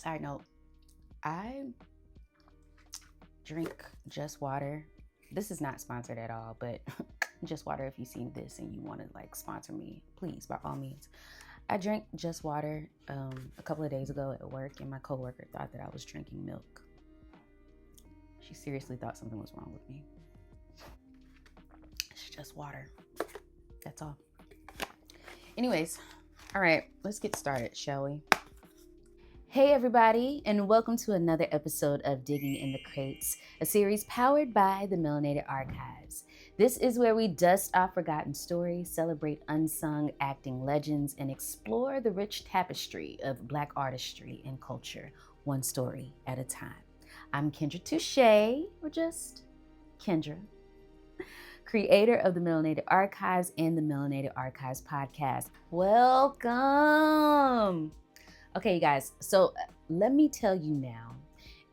Side note, I drink Just Water. This is not sponsored at all, but Just Water, if you see this and you want to like sponsor me, please, by all means. I drank Just Water a couple of days ago at work, and my coworker thought that I was drinking milk. She seriously thought something was wrong with me. It's just water. That's all. Anyways, all right, let's get started, shall we? Hey everybody, and welcome to another episode of Digging in the Crates, a series powered by the Melanated Archives. This is where we dust off forgotten stories, celebrate unsung acting legends, and explore the rich tapestry of Black artistry and culture, one story at a time. I'm Kendra Touche, or just Kendra, creator of the Melanated Archives and the Melanated Archives podcast. Welcome! Okay, you guys, so let me tell you now,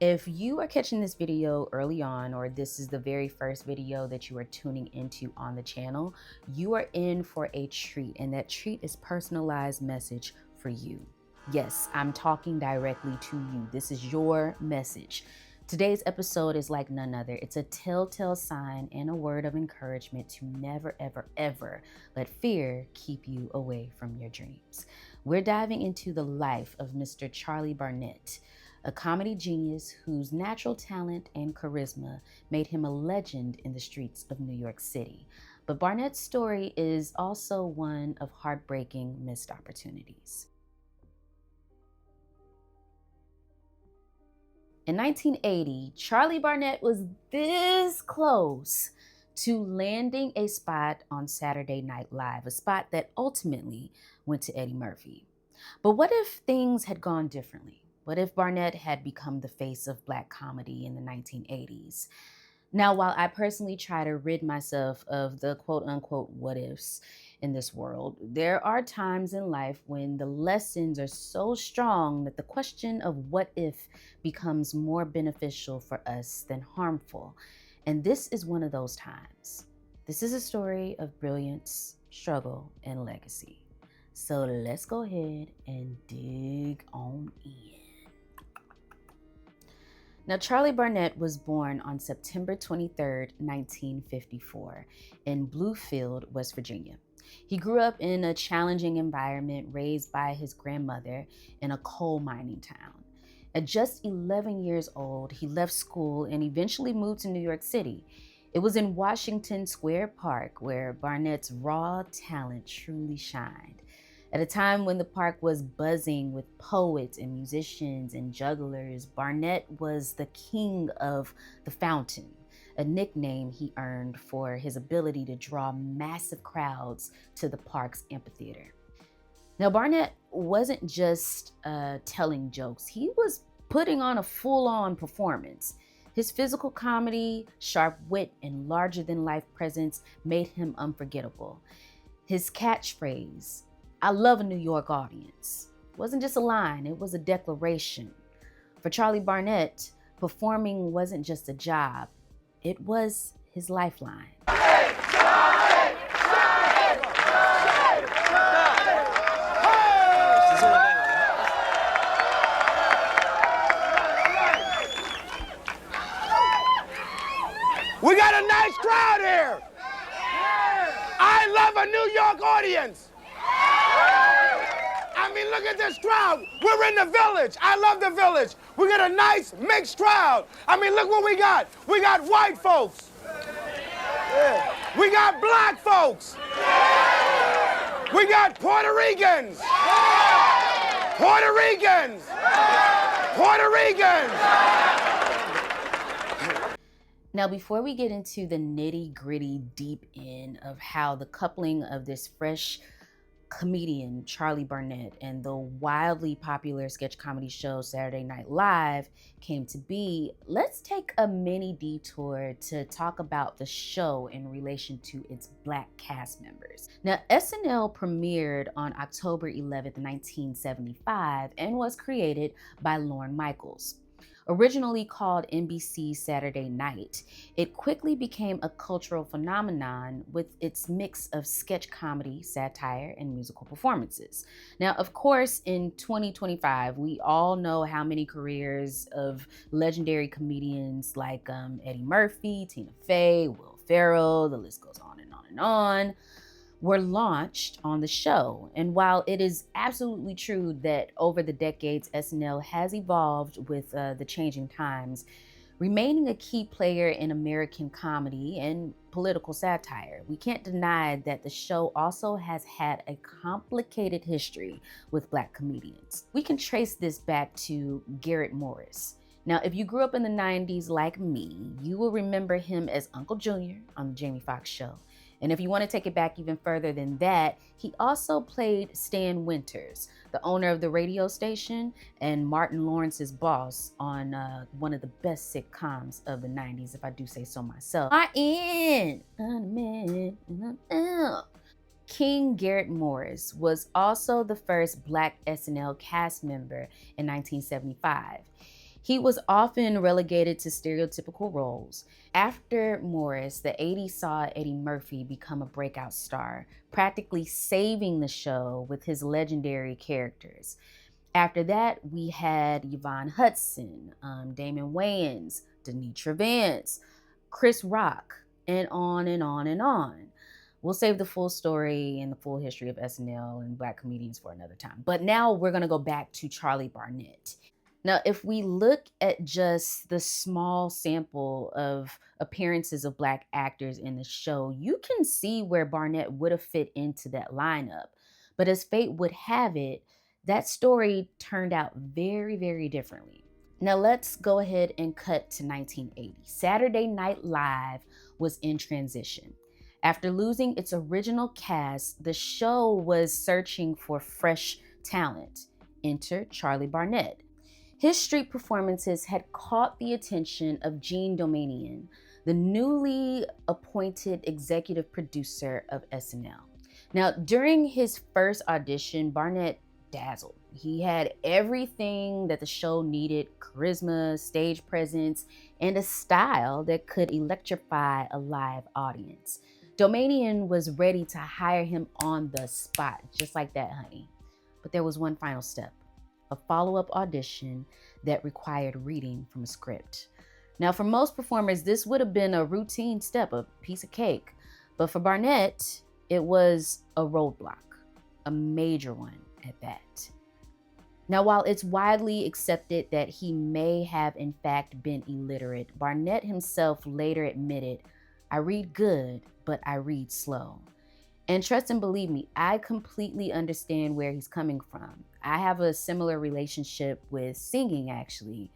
if you are catching this video early on, or this is the very first video that you are tuning into on the channel, you are in for a treat, and that treat is personalized message for you. Yes, I'm talking directly to you. This is your message. Today's episode is like none other. It's a telltale sign and a word of encouragement to never, ever, ever let fear keep you away from your dreams. We're diving into the life of Mr. Charlie Barnett, a comedy genius whose natural talent and charisma made him a legend in the streets of New York City. But Barnett's story is also one of heartbreaking missed opportunities. In 1980, Charlie Barnett was this close to landing a spot on Saturday Night Live, a spot that ultimately went to Eddie Murphy. But what if things had gone differently? What if Barnett had become the face of Black comedy in the 1980s? Now, while I personally try to rid myself of the quote-unquote what ifs in this world, there are times in life when the lessons are so strong that the question of what if becomes more beneficial for us than harmful. And this is one of those times. This is a story of brilliance, struggle, and legacy. So let's go ahead and dig on in. Now, Charlie Barnett was born on September 23rd, 1954, in Bluefield, West Virginia. He grew up in a challenging environment, raised by his grandmother in a coal mining town. At just 11 years old, he left school and eventually moved to New York City. It was in Washington Square Park where Barnett's raw talent truly shined. At a time when the park was buzzing with poets and musicians and jugglers, Barnett was the king of the fountain, a nickname he earned for his ability to draw massive crowds to the park's amphitheater. Now, Barnett wasn't just telling jokes. He was putting on a full-on performance. His physical comedy, sharp wit, and larger-than-life presence made him unforgettable. His catchphrase, "I love a New York audience," wasn't just a line, it was a declaration. For Charlie Barnett, performing wasn't just a job, it was his lifeline. We got a nice crowd here. I love a New York audience. I mean, look at this crowd. We're in the Village. I love the Village. We got a nice mixed crowd. I mean, look what we got. We got white folks. Yeah. We got Black folks. We got Puerto Ricans. Puerto Ricans. Puerto Ricans. Now, before we get into the nitty-gritty deep end of how the coupling of this fresh comedian, Charlie Barnett, and the wildly popular sketch comedy show Saturday Night Live came to be, let's take a mini detour to talk about the show in relation to its Black cast members. Now, SNL premiered on October 11th, 1975, and was created by Lorne Michaels. Originally called NBC's Saturday Night, it quickly became a cultural phenomenon with its mix of sketch comedy, satire, and musical performances. Now, of course, in 2025, we all know how many careers of legendary comedians like Eddie Murphy, Tina Fey, Will Ferrell, the list goes on and on and on, were launched on the show. And while it is absolutely true that over the decades, SNL has evolved with the changing times, remaining a key player in American comedy and political satire, we can't deny that the show also has had a complicated history with Black comedians. We can trace this back to Garrett Morris. Now, if you grew up in the 90s like me, you will remember him as Uncle Junior on the Jamie Foxx show. And if you want to take it back even further than that, he also played Stan Winters, the owner of the radio station and Martin Lawrence's boss on one of the best sitcoms of the 90s, if I do say so myself. King Garrett Morris was also the first Black SNL cast member in 1975. He was often relegated to stereotypical roles. After Morris, the 80s saw Eddie Murphy become a breakout star, practically saving the show with his legendary characters. After that, we had Yvonne Hudson, Damon Wayans, Denitra Vance, Chris Rock, and on and on and on. We'll save the full story and the full history of SNL and Black comedians for another time. But now we're gonna go back to Charlie Barnett. Now, if we look at just the small sample of appearances of Black actors in the show, you can see where Barnett would have fit into that lineup. But as fate would have it, that story turned out very, very differently. Now let's go ahead and cut to 1980. Saturday Night Live was in transition. After losing its original cast, the show was searching for fresh talent. Enter Charlie Barnett. His street performances had caught the attention of Gene Domanian, the newly appointed executive producer of SNL. Now, during his first audition, Barnett dazzled. He had everything that the show needed: charisma, stage presence, and a style that could electrify a live audience. Domanian was ready to hire him on the spot, just like that, honey. But there was one final step: a follow-up audition that required reading from a script. Now, for most performers, this would have been a routine step, a piece of cake. But for Barnett, it was a roadblock, a major one at that. Now, while it's widely accepted that he may have in fact been illiterate, Barnett himself later admitted, "I read good, but I read slow." And trust and believe me, I completely understand where he's coming from. I have a similar relationship with singing, actually.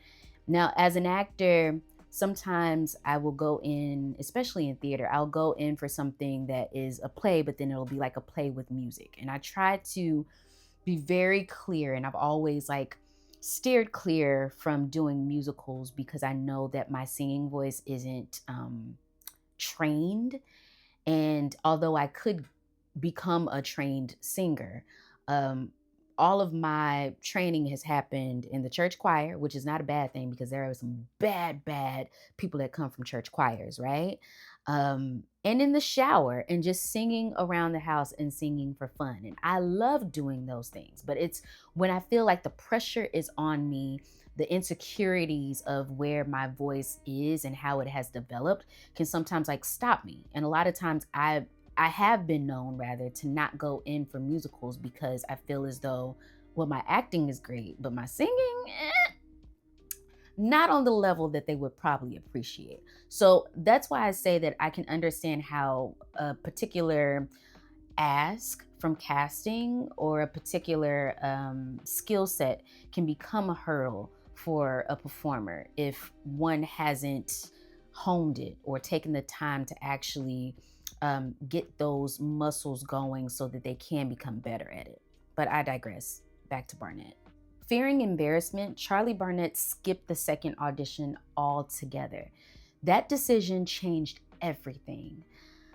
Now, as an actor, sometimes I will go in, especially in theater, I'll go in for something that is a play, but then it'll be like a play with music. And I try to be very clear, and I've always steered clear from doing musicals because I know that my singing voice isn't trained. And although I could become a trained singer, all of my training has happened in the church choir, which is not a bad thing because there are some bad people that come from church choirs, right? And in the shower and just singing around the house and singing for fun. And I love doing those things, but it's when I feel like the pressure is on me, the insecurities of where my voice is and how it has developed can sometimes stop me. And a lot of times I have been known rather to not go in for musicals because I feel as though, well, my acting is great, but my singing, not on the level that they would probably appreciate. So that's why I say that I can understand how a particular ask from casting or a particular skill set can become a hurdle for a performer if one hasn't honed it or taken the time to actually get those muscles going so that they can become better at it. But I digress. Back to Barnett. Fearing embarrassment, Charlie Barnett skipped the second audition altogether. That decision changed everything.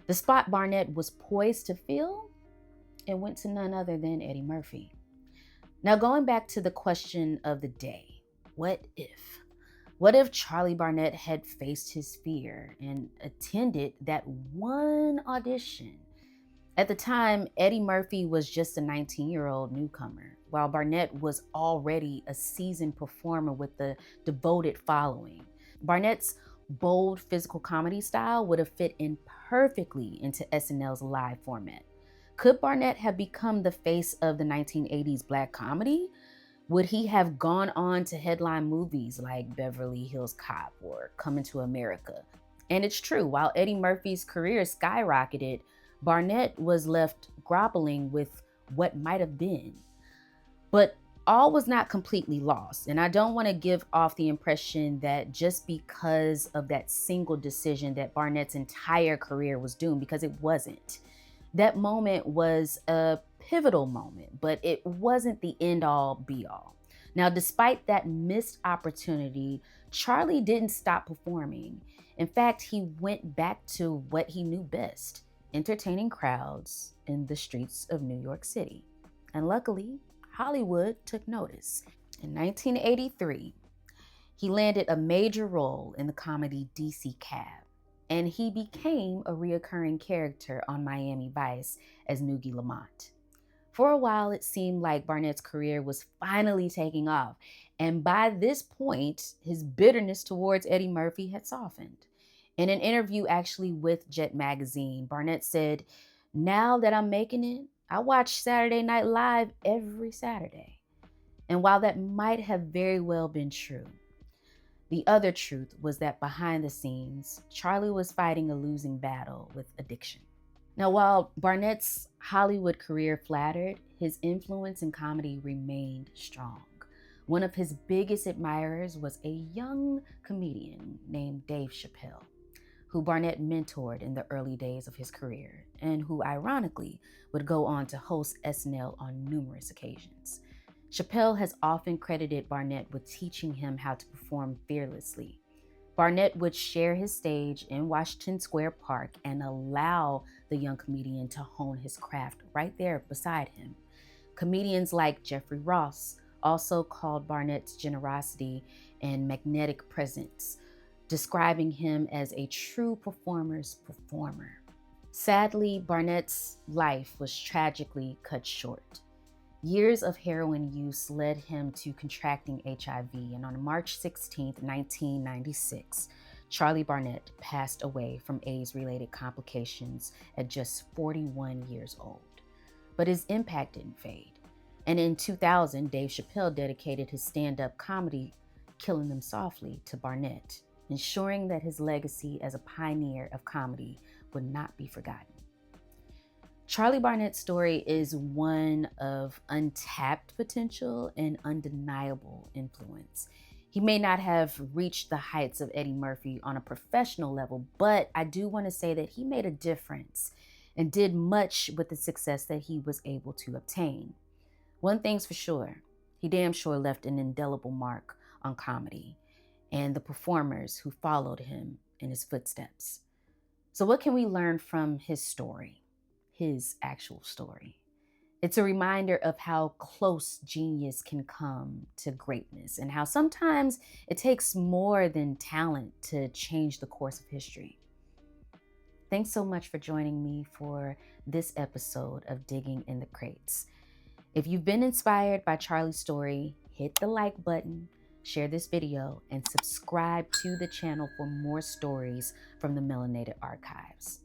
The spot Barnett was poised to fill, it went to none other than Eddie Murphy. Now, going back to the question of the day, what if? What if Charlie Barnett had faced his fear and attended that one audition? At the time, Eddie Murphy was just a 19-year-old newcomer, while Barnett was already a seasoned performer with a devoted following. Barnett's bold physical comedy style would have fit in perfectly into SNL's live format. Could Barnett have become the face of the 1980s Black comedy? Would he have gone on to headline movies like Beverly Hills Cop or Coming to America? And it's true, while Eddie Murphy's career skyrocketed, Barnett was left grappling with what might have been. But all was not completely lost, and I don't want to give off the impression that just because of that single decision that Barnett's entire career was doomed, because it wasn't. That moment was a pivotal moment, but it wasn't the end-all be-all. Now, despite that missed opportunity, Charlie didn't stop performing. In fact, he went back to what he knew best: entertaining crowds in the streets of New York City. And luckily, Hollywood took notice. In 1983, he landed a major role in the comedy DC Cab, and he became a reoccurring character on Miami Vice as Noogie Lamont. For a while, it seemed like Barnett's career was finally taking off, and by this point, his bitterness towards Eddie Murphy had softened. In an interview actually with Jet Magazine, Barnett said, "Now that I'm making it, I watch Saturday Night Live every Saturday." And while that might have very well been true, the other truth was that behind the scenes, Charlie was fighting a losing battle with addiction. Now, while Barnett's Hollywood career flattered, his influence in comedy remained strong. One of his biggest admirers was a young comedian named Dave Chappelle, who Barnett mentored in the early days of his career, and who ironically would go on to host SNL on numerous occasions. Chappelle has often credited Barnett with teaching him how to perform fearlessly. Barnett would share his stage in Washington Square Park and allow the young comedian to hone his craft right there beside him. Comedians like Jeffrey Ross also called Barnett's generosity and magnetic presence, describing him as a true performer's performer. Sadly, Barnett's life was tragically cut short. Years of heroin use led him to contracting HIV, and on March 16, 1996, Charlie Barnett passed away from AIDS-related complications at just 41 years old. But his impact didn't fade. And in 2000, Dave Chappelle dedicated his stand-up comedy, Killing Them Softly, to Barnett, ensuring that his legacy as a pioneer of comedy would not be forgotten. Charlie Barnett's story is one of untapped potential and undeniable influence. He may not have reached the heights of Eddie Murphy on a professional level, but I do want to say that he made a difference and did much with the success that he was able to obtain. One thing's for sure, he damn sure left an indelible mark on comedy and the performers who followed him in his footsteps. So what can we learn from his story? His actual story. It's a reminder of how close genius can come to greatness and how sometimes it takes more than talent to change the course of history. Thanks so much for joining me for this episode of Digging in the Crates. If you've been inspired by Charlie's story, hit the like button, share this video, and subscribe to the channel for more stories from the Melanated Archives.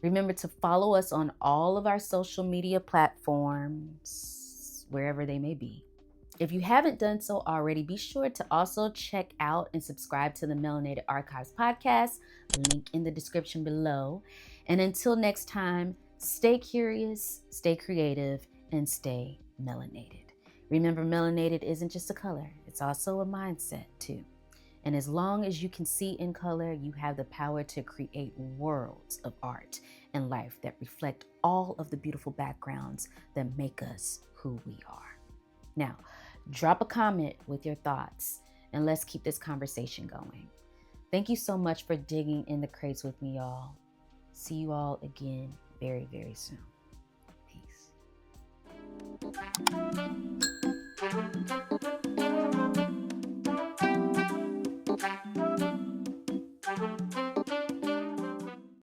Remember to follow us on all of our social media platforms, wherever they may be. If you haven't done so already, be sure to also check out and subscribe to the Melanated Archives podcast, link in the description below. And until next time, stay curious, stay creative, and stay melanated. Remember, melanated isn't just a color, it's also a mindset too. And as long as you can see in color, you have the power to create worlds of art and life that reflect all of the beautiful backgrounds that make us who we are. Now, drop a comment with your thoughts, and let's keep this conversation going. Thank you so much for digging in the crates with me, y'all. See you all again very, very soon. Peace.